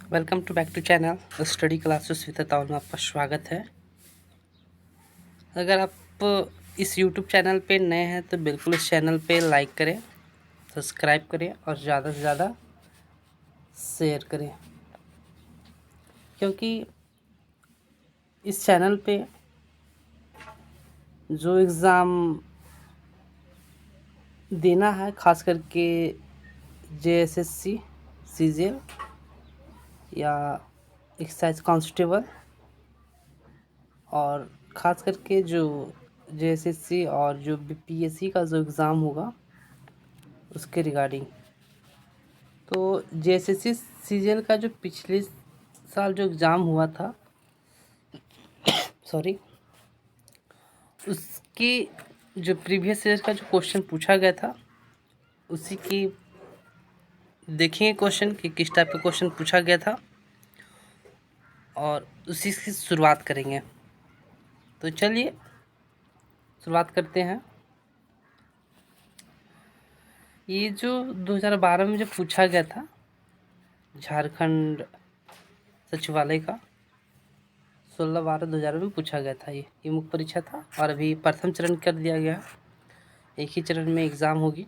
Welcome to back to channel study classes with Ataul में आपका स्वागत है। अगर आप इस यूट्यूब चैनल पे नए हैं तो बिल्कुल इस चैनल पे लाइक करें, सब्सक्राइब करें और ज़्यादा से ज़्यादा शेयर करें, क्योंकि इस चैनल पे जो एग्ज़ाम देना है, ख़ास करके JSSC, CGL या एक्साइज कांस्टेबल, और ख़ास करके जो JSSC और जो BPSC का जो एग्ज़ाम होगा उसके रिगार्डिंग, तो JSSC CGL का जो पिछले साल जो एग्ज़ाम हुआ था उसकी जो प्रीवियस ईयर का जो क्वेश्चन पूछा गया था उसी की देखेंगे क्वेश्चन कि किस टाइप का क्वेश्चन पूछा गया था और उसी की शुरुआत करेंगे। तो चलिए शुरुआत करते हैं। ये जो 2012 में जो पूछा गया था झारखंड सचिवालय का, 16/12/2000 में पूछा गया था। ये मुख्य परीक्षा था और अभी प्रथम चरण कर दिया गया, एक ही चरण में एग्ज़ाम होगी।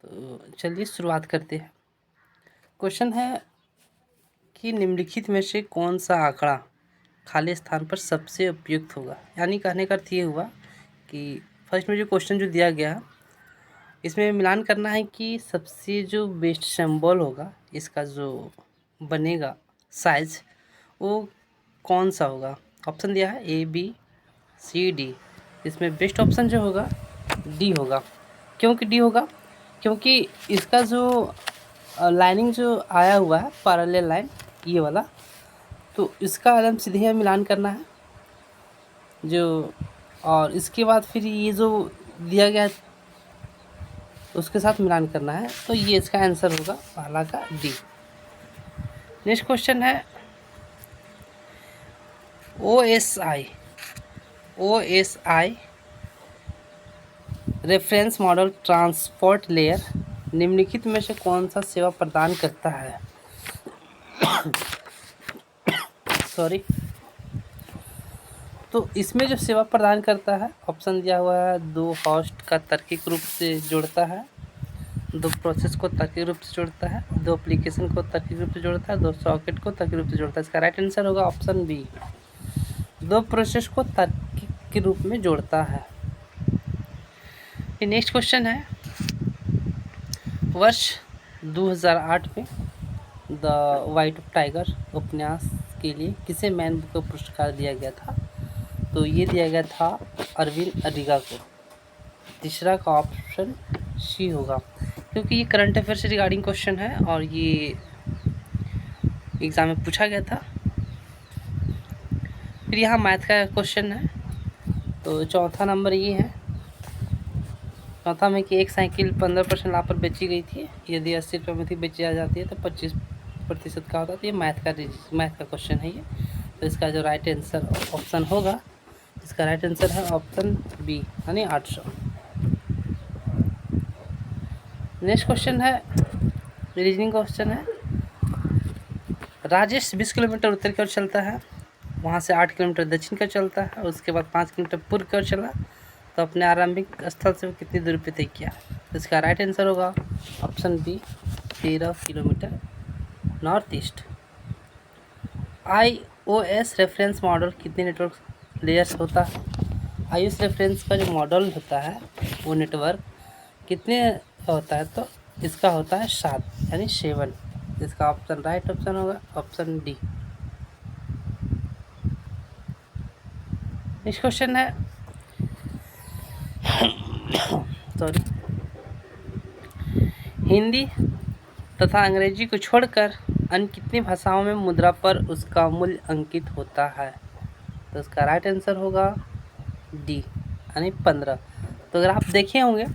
तो चलिए शुरुआत करते हैं। क्वेश्चन है कि निम्नलिखित में से कौन सा आंकड़ा खाली स्थान पर सबसे उपयुक्त होगा। यानी कहने का अर्थ ये हुआ कि फर्स्ट में जो क्वेश्चन जो दिया गया इसमें मिलान करना है कि सबसे जो बेस्ट सिंबल होगा, इसका जो बनेगा साइज, वो कौन सा होगा। ऑप्शन दिया है ABCD। इसमें बेस्ट ऑप्शन जो होगा D होगा। क्योंकि D होगा क्योंकि इसका जो लाइनिंग जो आया हुआ है पैरेलल लाइन, ये वाला, तो इसका एकदम सीधे मिलान करना है जो, और इसके बाद फिर ये जो दिया गया है उसके साथ मिलान करना है। तो ये इसका आंसर होगा पहला का D। नेक्स्ट क्वेश्चन है OSI reference modal transport layer निम्नलिखित में से कौन सा सेवा प्रदान करता है। तो इसमें जो सेवा प्रदान करता है, ऑप्शन दिया हुआ है, 2 होस्ट का तार्किक रूप से जोड़ता है, 2 प्रोसेस को तार्किक रूप से जोड़ता है, 2 एप्लीकेशन को तार्किक रूप से जोड़ता है, 2 सॉकेट को तार्किक रूप से जोड़ता है। इसका राइट आंसर होगा ऑप्शन B, 2 प्रोसेस को तार्किक के रूप में जोड़ता है। नेक्स्ट क्वेश्चन है, वर्ष 2008 में द वाइट टाइगर उपन्यास के लिए किसे मैन बुक का पुरस्कार दिया गया था। तो ये दिया गया था अरविंद अडिगा को। तीसरा का ऑप्शन C होगा, क्योंकि ये करंट अफेयर से रिगार्डिंग क्वेश्चन है और ये एग्ज़ाम में पूछा गया था। फिर यहाँ मैथ का क्वेश्चन है। तो चौथा नंबर ये है, चौथा में कि एक साइकिल 15% लाभ पर बेची गई थी, यदि 80 रुपये में थी बेची जाती है तो 25% का होता है। तो ये मैथ का क्वेश्चन है ये। तो इसका जो राइट आंसर ऑप्शन होगा, इसका राइट आंसर है ऑप्शन B, यानी 800। नेक्स्ट क्वेश्चन है, रीजनिंग क्वेश्चन है। राजेश 20 किलोमीटर उत्तर की ओर चलता है, वहाँ से 8 किलोमीटर दक्षिण की ओर चलता है, उसके बाद 5 किलोमीटर पूर्व की ओर चला, तो अपने आरंभिक स्थल से कितनी दूरी पे तय किया। तो इसका राइट आंसर होगा option B, 13 kilometre north east. iOS reference model कितने नेटवर्क लेयर्स होता है। iOS रेफरेंस का जो मॉडल होता है वो नेटवर्क कितने होता है, तो इसका होता है 7, यानी 7। इसका ऑप्शन राइट ऑप्शन होगा ऑप्शन D। नेक्स्ट क्वेश्चन है हिंदी तथा अंग्रेजी को छोड़कर अन्य कितनी भाषाओं में मुद्रा पर उसका मूल्य अंकित होता है। तो इसका राइट आंसर होगा D, यानी 15। तो अगर आप देखे होंगे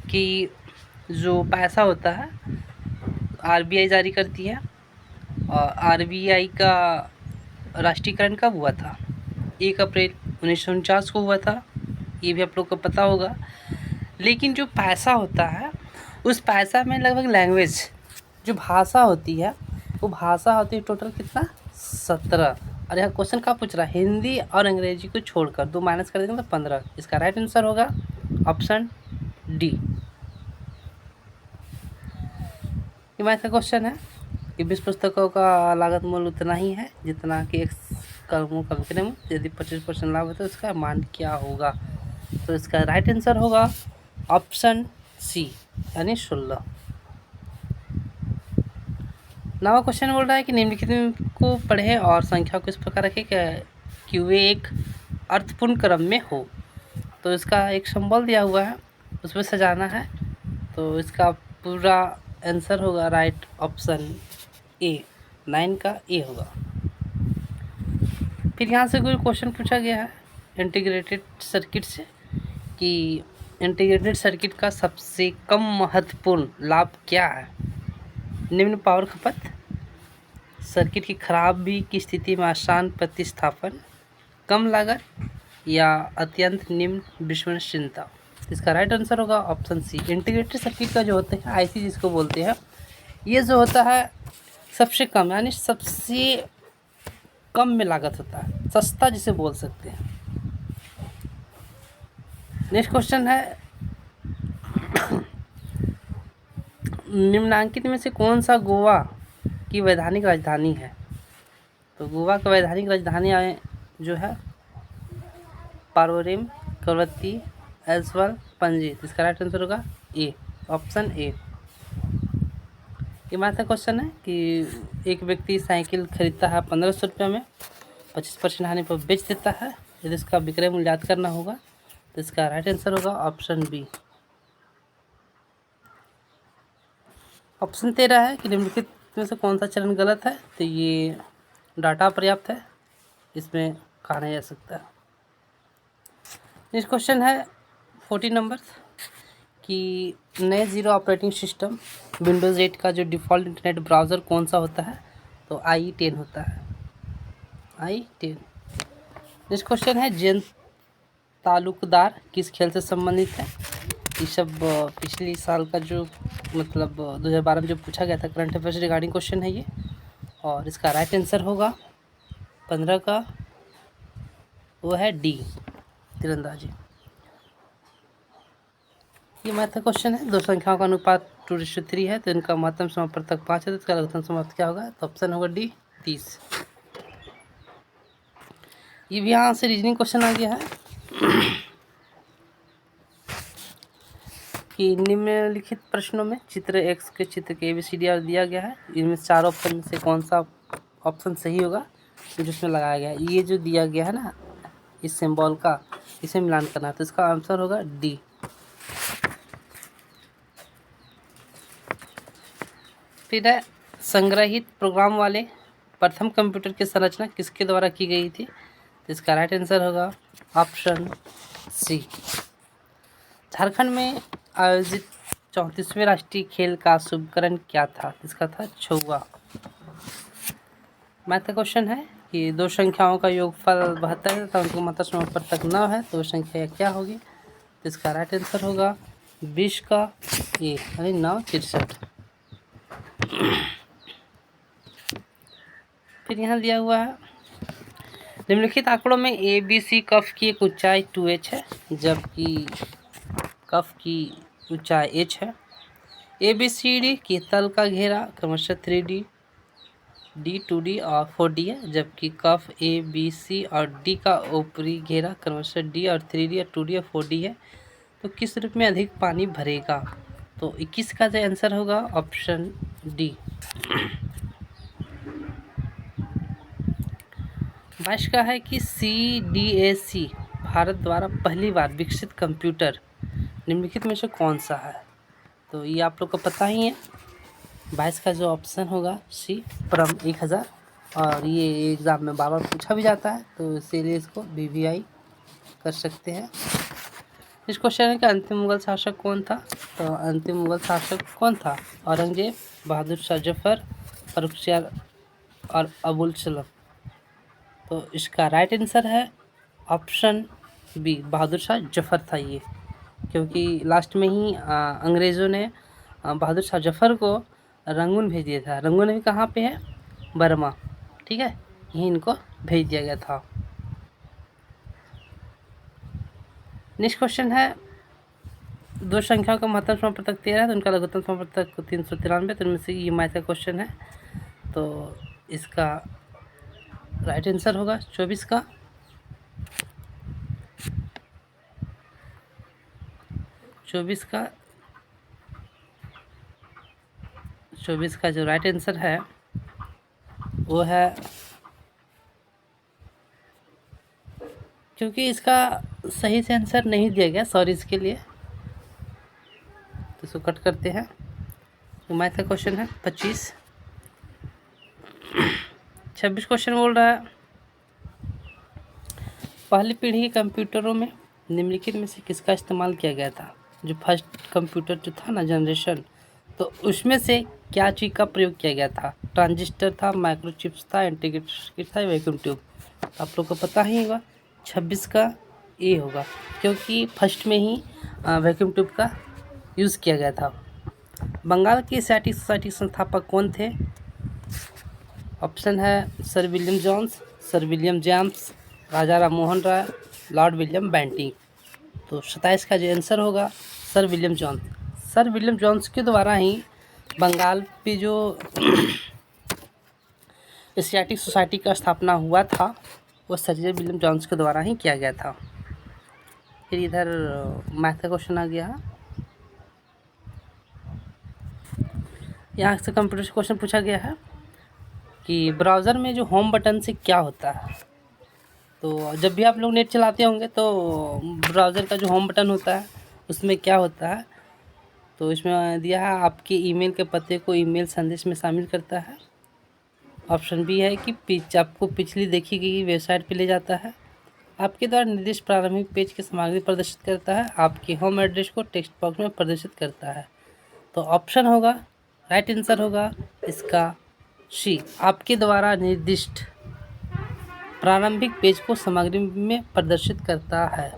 कि जो पैसा होता है RBI जारी करती है, और RBI का राष्ट्रीयकरण कब हुआ था, 1 अप्रैल 1949 को हुआ था, ये भी आप लोग को पता होगा। लेकिन जो पैसा होता है उस पैसा में लगभग लैंग्वेज, जो भाषा होती है भाषा होती है टोटल कितना 17। और यहाँ क्वेश्चन क्या पूछ रहा है, हिंदी और अंग्रेजी को छोड़कर 2 माइनस कर देंगे तो 15। इसका राइट आंसर होगा ऑप्शन डी। ये मैथ का क्वेश्चन है कि 20 पुस्तकों का लागत मूल्य उतना ही है जितना कि एक कलमों का विक्रय मूल्य, यदि 25% लाभ है तो इसका मान क्या होगा। तो इसका राइट आंसर होगा ऑप्शन सी यानी 16। नवा क्वेश्चन बोल रहा है कि निम्नलिखित को पढ़े और संख्या को इस प्रकार रखें कि वे एक अर्थपूर्ण क्रम में हो। तो इसका एक सिंबल दिया हुआ है, उसमें सजाना है। तो इसका पूरा आंसर होगा राइट ऑप्शन ए, 9 का ए होगा। फिर यहाँ से कोई क्वेश्चन पूछा गया है इंटीग्रेटेड सर्किट से कि इंटीग्रेटेड सर्किट का सबसे कम महत्वपूर्ण लाभ क्या है। निम्न पावर खपत, सर्किट की खराबी की स्थिति में आसान प्रतिस्थापन, कम लागत या अत्यंत निम्न विश्वसनीयता। इसका राइट आंसर होगा ऑप्शन सी। इंटीग्रेटेड सर्किट का जो होता है आईसी जिसको बोलते हैं, ये जो होता है सबसे कम यानी सबसे कम में लागत होता है, सस्ता जिसे बोल सकते हैं। नेक्स्ट क्वेश्चन है निम्नांकित में से कौन सा गोवा की वैधानिक राजधानी है। तो गोवा की वैधानिक राजधानी जो है पारोरिम, कवरत्ती, एजवल, पणजी। इसका राइट आंसर होगा ए, ऑप्शन ए। ये मैथ का क्वेश्चन है कि एक व्यक्ति साइकिल खरीदता है 1500 रुपये में, 25% हानि पर बेच देता है, यदि इसका विक्रय मूल्य ज्ञात करना होगा। तो इसका राइट आंसर होगा ऑप्शन बी। ऑप्शन 13 है कि निम्नलिखित में से कौन सा चरण गलत है। तो ये डाटा पर्याप्त है, इसमें कहा नहीं जा सकता। नेक्स्ट क्वेश्चन है 40 नंबर कि नए जीरो ऑपरेटिंग सिस्टम विंडोज़ 8 का जो डिफ़ॉल्ट इंटरनेट ब्राउज़र कौन सा होता है। तो i10 होता है, i10। नेक्स्ट क्वेश्चन है जैन तालुकदार किस खेल से संबंधित है। ये सब पिछले साल का जो मतलब 2012 में जो पूछा गया था करंट अफेयर्स रिगार्डिंग क्वेश्चन है ये। और इसका राइट आंसर होगा 15 का, वो है डी, तीरंदाजी। ये मैथ का क्वेश्चन है, दो संख्याओं का अनुपात 2:3 है तो इनका महत्तम समापवर्तक 5 है तो इसका लघुत्तम समाप्त क्या होगा। तो ऑप्शन होगा डी, 30। ये भी यहाँ से रीजनिंग क्वेश्चन आ गया है कि निम्नलिखित प्रश्नों में चित्र एक्स के चित्र के ABCD दिया गया है, इनमें 4 ऑप्शन में से कौन सा ऑप्शन सही होगा जिसमें लगाया गया है। ये जो दिया गया है ना इस सिंबल का, इसे मिलान करना है तो इसका आंसर होगा डी। फिर है संग्रहित प्रोग्राम वाले प्रथम कंप्यूटर की संरचना किसके द्वारा की गई थी। तो इसका राइट आंसर होगा ऑप्शन सी। झारखंड में आयोजित 34वें राष्ट्रीय खेल का शुभकरण क्या था। इसका था छुआ। मैथ का क्वेश्चन है कि दो संख्याओं का योगफल 72 है तो उनको महत्तम समापवर्तक 9 है तो संख्या क्या होगी। तो इसका राइट आंसर होगा 20 का ए यानी 9, 63। फिर यहाँ दिया हुआ है निम्नलिखित आंकड़ों में ABC कफ की एक ऊंचाई 2h है जबकि कफ की ऊंचाई h है। ABCD के तल का घेरा क्रमशः 3D, D, 2D और 4D है जबकि कफ ABC और D का ऊपरी घेरा क्रमशः D और 3D और 2D और 4D है। तो किस रूप में अधिक पानी भरेगा। तो 21 का जो आंसर होगा ऑप्शन डी। 22 का है कि CDAC भारत द्वारा पहली बार विकसित कंप्यूटर निम्नलिखित में से कौन सा है। तो ये आप लोग को पता ही है। 22 का जो ऑप्शन होगा सी, परम 1000। और ये एग्ज़ाम में बार बार पूछा भी जाता है तो इसीलिए इसको BVI कर सकते हैं। इस क्वेश्चन है कि अंतिम मुगल शासक कौन था। तो अंतिम मुगल शासक कौन था, औरंगजेब, बहादुर शाह जफर, फर्रुखसियार और अबुल सलम। तो इसका राइट आंसर है ऑप्शन बी, बहादुर शाह जफर था ये, क्योंकि लास्ट में ही अंग्रेज़ों ने बहादुर शाह जफर को रंगून भेज दिया था। रंगून भी कहाँ पे है, बर्मा, ठीक है, यहीं इनको भेज दिया गया था। नेक्स्ट क्वेश्चन है, दो संख्याओं का महत्तम समपवर्तक 13 है तो उनका लघुत्तम समपवर्तक 393, तो इनमें से ये मैथ का क्वेश्चन है, तो इसका राइट आंसर होगा 24 का। चौबीस का जो राइट आंसर है वो है, क्योंकि इसका सही से आंसर नहीं दिया गया, सॉरी इसके लिए, तो इसको कट करते हैं। तो मैथ का क्वेश्चन है 26 क्वेश्चन बोल रहा है, पहली पीढ़ी के कंप्यूटरों में निम्नलिखित में से किसका इस्तेमाल किया गया था। जो फर्स्ट कंप्यूटर जो था ना, जनरेशन, तो उसमें से क्या चीज़ का प्रयोग किया गया था। ट्रांजिस्टर था, माइक्रोचिप्स था, इंटीग्रेटेड सर्किट था, वैक्यूम ट्यूब। आप लोग को पता ही होगा 26 का ए होगा, क्योंकि फर्स्ट में ही वैक्यूम ट्यूब का यूज़ किया गया था। बंगाल की एशियाटिक सोसाइटी संस्थापक कौन थे। ऑप्शन है sir William Jones, sir William James, Raja Ram Mohan Roy, lord William Bentinck. तो 27 का जो आंसर होगा sir William Jones. Sir William Jones के द्वारा ही बंगाल पे जो एशियाटिक सोसाइटी का स्थापना हुआ था वो सर विलियम जॉन्स के द्वारा ही किया गया था। फिर इधर मैथ का क्वेश्चन आ गया, यहाँ से कंप्यूटर से क्वेश्चन पूछा गया है कि ब्राउज़र में जो होम बटन से क्या होता है। तो जब भी आप लोग नेट चलाते होंगे तो ब्राउज़र का जो होम बटन होता है उसमें क्या होता है, तो इसमें दिया है आपके ईमेल के पते को ईमेल संदेश में शामिल करता है। ऑप्शन बी है कि आपको पिछली देखी गई वेबसाइट पे ले जाता है, आपके द्वारा निर्दिष्ट प्रारंभिक पेज की सामग्री प्रदर्शित करता है, आपके होम एड्रेस को टेक्स्ट बॉक्स में प्रदर्शित करता है। तो ऑप्शन होगा, राइट आंसर होगा इसका सी, आपके द्वारा निर्दिष्ट प्रारंभिक पेज को सामग्री में प्रदर्शित करता है।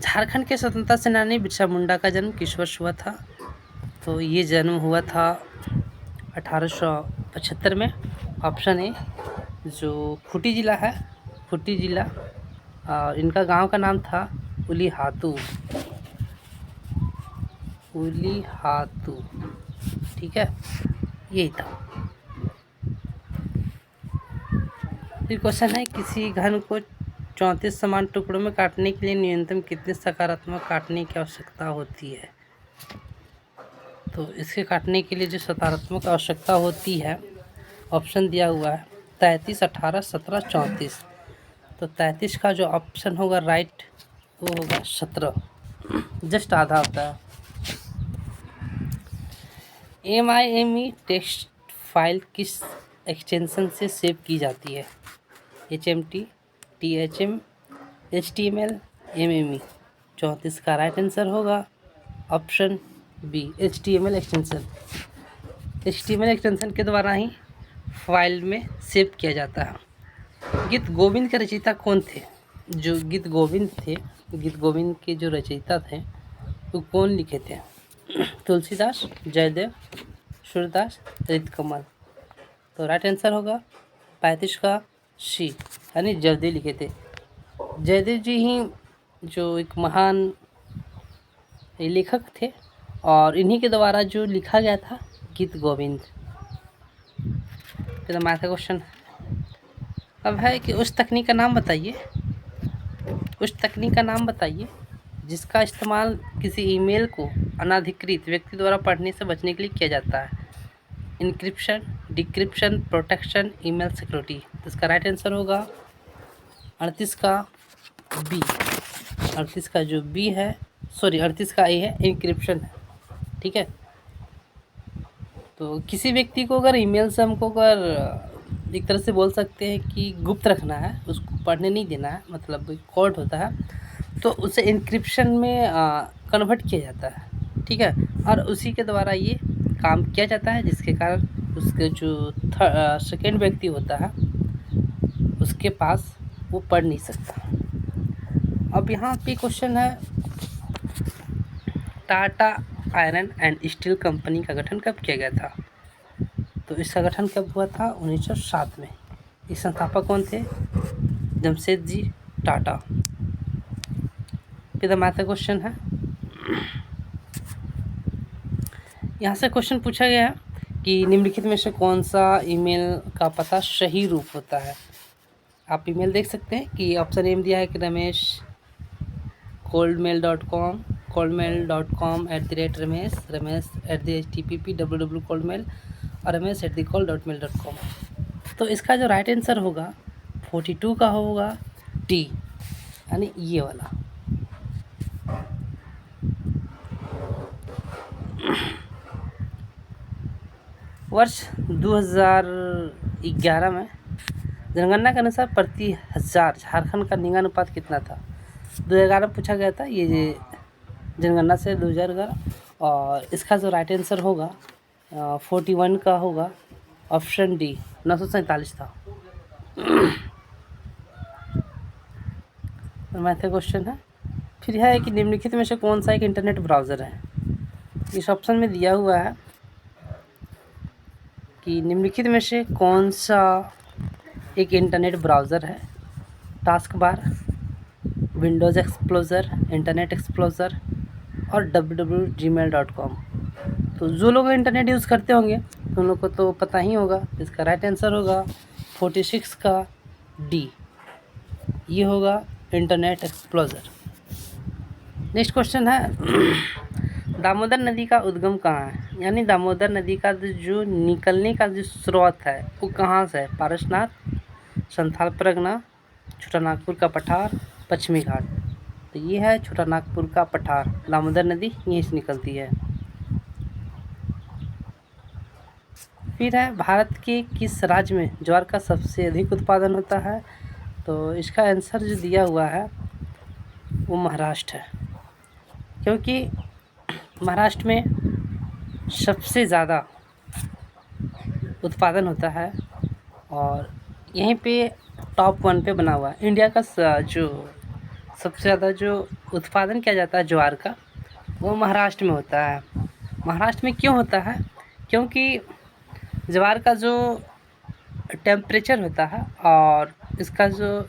झारखंड के स्वतंत्रता सेनानी बिरसा मुंडा का जन्म किस वर्ष हुआ था। तो ये जन्म हुआ था 1875 में। ऑप्शन ए जो खूंटी जिला है, खूंटी जिला, और इनका गांव का नाम था उलीहातू, ठीक है, यही था। फिर क्वेश्चन है, किसी घन को 34 समान टुकड़ों में काटने के लिए न्यूनतम कितने सकारात्मक काटने की आवश्यकता होती है। तो इसके काटने के लिए जो सकारात्मक आवश्यकता होती है, ऑप्शन दिया हुआ है 33, 18, 17, 34। तो 33 का जो ऑप्शन होगा राइट वो होगा 17, जस्ट आधा होता है। MIME टेक्स्ट फाइल किस एक्सटेंशन से सेव की जाती है। HMT, THM, HTML, MME। 34 का राइट आंसर होगा option B, HTML extension. HTML extension के द्वारा ही फाइल में सेव किया जाता है। गीत गोविंद के रचयिता कौन थे। जो गीत गोविंद थे, गीत गोविंद के जो रचयिता थे वो कौन लिखे थे। तुलसीदास, जयदेव, सूरदास, ऋतकमल। तो राइट आंसर होगा 35 का सी, यानी जयदेव लिखे थे। जयदेव जी ही जो एक महान लेखक थे और इन्हीं के द्वारा जो लिखा गया था गीत गोविंद। फिर मैथ का क्वेश्चन अब है कि उस तकनीक का नाम बताइए, उस तकनीक का नाम बताइए जिसका इस्तेमाल किसी ईमेल को अनाधिकृत व्यक्ति द्वारा पढ़ने से बचने के लिए किया जाता है। Encryption, decryption, protection, email security. तो इसका राइट आंसर होगा 38 का बी। 38 का जो बी है, सॉरी 38 का ए है, इंक्रिप्शन है, ठीक है। तो किसी व्यक्ति को अगर ईमेल से हमको अगर एक तरह से बोल सकते हैं कि गुप्त रखना है, उसको पढ़ने नहीं देना है, मतलब कोड होता है, तो उसे इंक्रिप्शन में कन्वर्ट किया जाता है, ठीक है। और उसी के द्वारा ये काम किया जाता है, जिसके कारण उसके जो सेकेंड व्यक्ति होता है उसके पास वो पढ़ नहीं सकता। अब यहाँ पे क्वेश्चन है, Tata iron and steel company का गठन कब किया गया था। तो इसका गठन कब हुआ था? 1907 में। इस संस्थापक कौन थे? जमशेदजी टाटा। फिर द मैथ का क्वेश्चन है, यहाँ से क्वेश्चन पूछा गया है कि निम्नलिखित में से कौन सा ईमेल का पता सही रूप होता है? आप ईमेल देख सकते हैं कि ऑप्शन एम दिया है कि रमेश coldmail.com @रमेश @http://coldmail और ramesh@call.mail.com। तो इसका जो राइट आंसर होगा 42 का होगा डी, यानी ये वाला। वर्ष 2011 में जनगणना के अनुसार प्रति 1000 झारखंड का लिंगानुपात कितना था? 2011 में पूछा गया था ये जनगणना से 2011, और इसका जो राइट आंसर होगा 41 का होगा ऑप्शन डी, 947 था। मैथ का क्वेश्चन है, फिर यह है कि निम्नलिखित में से कौन सा एक इंटरनेट ब्राउज़र है? इस ऑप्शन में दिया हुआ है कि निम्नलिखित में से कौन सा एक इंटरनेट ब्राउज़र है? Task bar, Windows explorer, internet explorer और www.gmail.com। तो जो लोग इंटरनेट यूज़ करते होंगे उन लोग को तो पता ही होगा। इसका राइट आंसर होगा 46 का डी, ये होगा इंटरनेट एक्सप्लोरर। नेक्स्ट क्वेश्चन है, दामोदर नदी का उद्गम कहाँ है? यानी दामोदर नदी का जो निकलने का जो स्रोत है वो कहाँ से है? पारसनाथ, संथाल परगना, छोटा नागपुर का पठार, पश्चिमी घाट। तो ये है छोटा नागपुर का पठार, दामोदर नदी यहीं से निकलती है। फिर है, भारत के किस राज्य में ज्वार का सबसे अधिक उत्पादन होता है? तो इसका आंसर जो दिया हुआ है वो महाराष्ट्र है, क्योंकि महाराष्ट्र में सबसे ज़्यादा उत्पादन होता है और यहीं पे टॉप 1 पे बना हुआ है। इंडिया का जो सबसे ज़्यादा जो उत्पादन किया जाता है ज्वार का वो महाराष्ट्र में होता है। महाराष्ट्र में क्यों होता है? क्योंकि ज्वार का जो टेम्परेचर होता है और इसका जो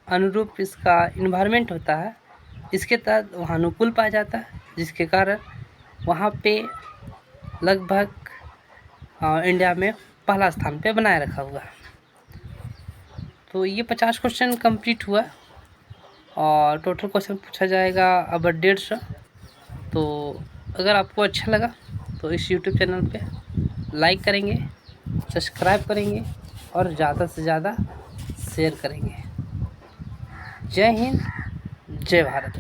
अनुरूप इसका इन्वायरमेंट होता है, इसके तहत वहाँ अनुकूल पाया जाता है, जिसके कारण वहाँ पे लगभग इंडिया में पहला स्थान पे बनाए रखा हुआ है। तो ये 50 क्वेश्चन कंप्लीट हुआ और टोटल क्वेश्चन पूछा जाएगा अब 150। तो अगर आपको अच्छा लगा तो इस YouTube चैनल पे लाइक करेंगे, सब्सक्राइब करेंगे और ज़्यादा से ज़्यादा शेयर करेंगे। जय हिंद, जय भारत।